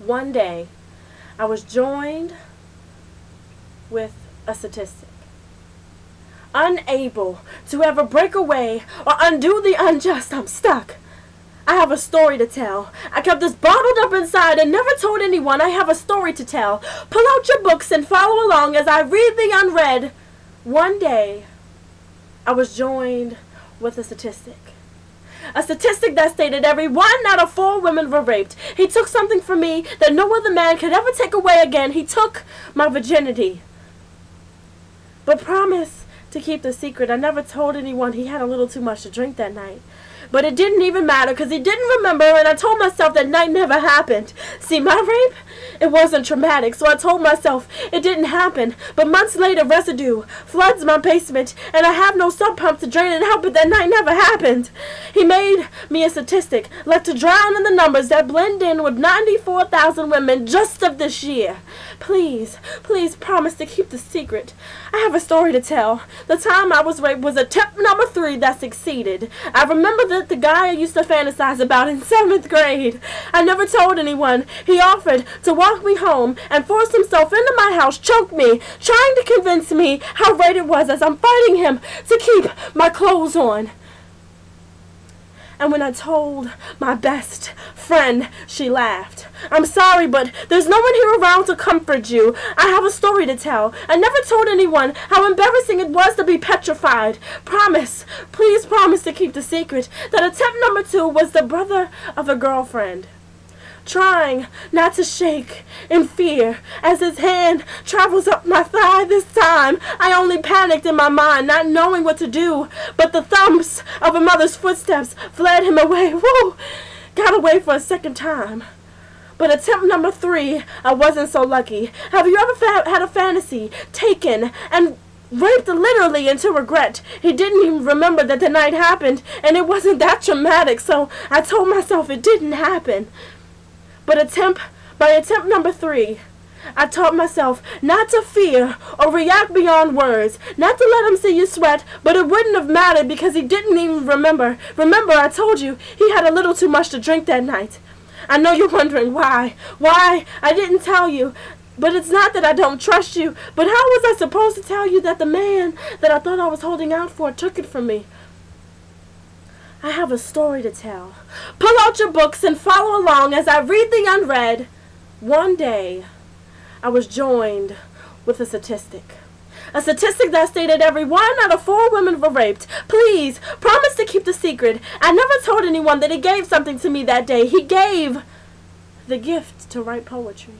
One day, I was joined with a statistic. Unable to ever break away or undo the unjust, I'm stuck. I have a story to tell. I kept this bottled up inside and never told anyone. I have a story to tell. Pull out your books and follow along as I read the unread. One day, I was joined with a statistic. A statistic that stated every 1 out of 4 women were raped. He took something from me that no other man could ever take away again. He took my virginity. But promise to keep the secret. I never told anyone he had a little too much to drink that night. But it didn't even matter because he didn't remember, and I told myself that night never happened. See, my rape, it wasn't traumatic, so I told myself it didn't happen. But months later, residue floods my basement, and I have no sub pump to drain it out, but that night never happened. He made me a statistic, left to drown in the numbers that blend in with 94,000 women just of this year. Please, please promise to keep the secret. I have a story to tell. The time I was raped was attempt number 3 that succeeded. I remember that the guy I used to fantasize about in 7th grade. I never told anyone. He offered to walk me home and forced himself into my house, choked me, trying to convince me how right it was as I'm fighting him to keep my clothes on. And when I told my best friend, she laughed. I'm sorry, but there's no one here around to comfort you. I have a story to tell. I never told anyone how embarrassing it was to be petrified. Promise, please promise to keep the secret that attempt number 2 was the brother of a girlfriend. Trying not to shake in fear as his hand travels up my thigh this time. I only panicked in my mind, not knowing what to do. But the thumps of a mother's footsteps fled him away. Whoa! Got away for a second time. But attempt number 3, I wasn't so lucky. Have you ever had a fantasy taken and raped literally into regret? He didn't even remember that the night happened, and it wasn't that traumatic, so I told myself it didn't happen. But by attempt number 3, I taught myself not to fear or react beyond words, not to let him see you sweat, but it wouldn't have mattered because he didn't even remember. Remember, I told you he had a little too much to drink that night. I know you're wondering why. Why I didn't tell you. But it's not that I don't trust you, but how was I supposed to tell you that the man that I thought I was holding out for took it from me? I have a story to tell. Pull out your books and follow along as I read the unread. One day, I was joined with a statistic. A statistic that stated every 1 out of 4 women were raped. Please, promise to keep the secret. I never told anyone that he gave something to me that day. He gave the gift to write poetry.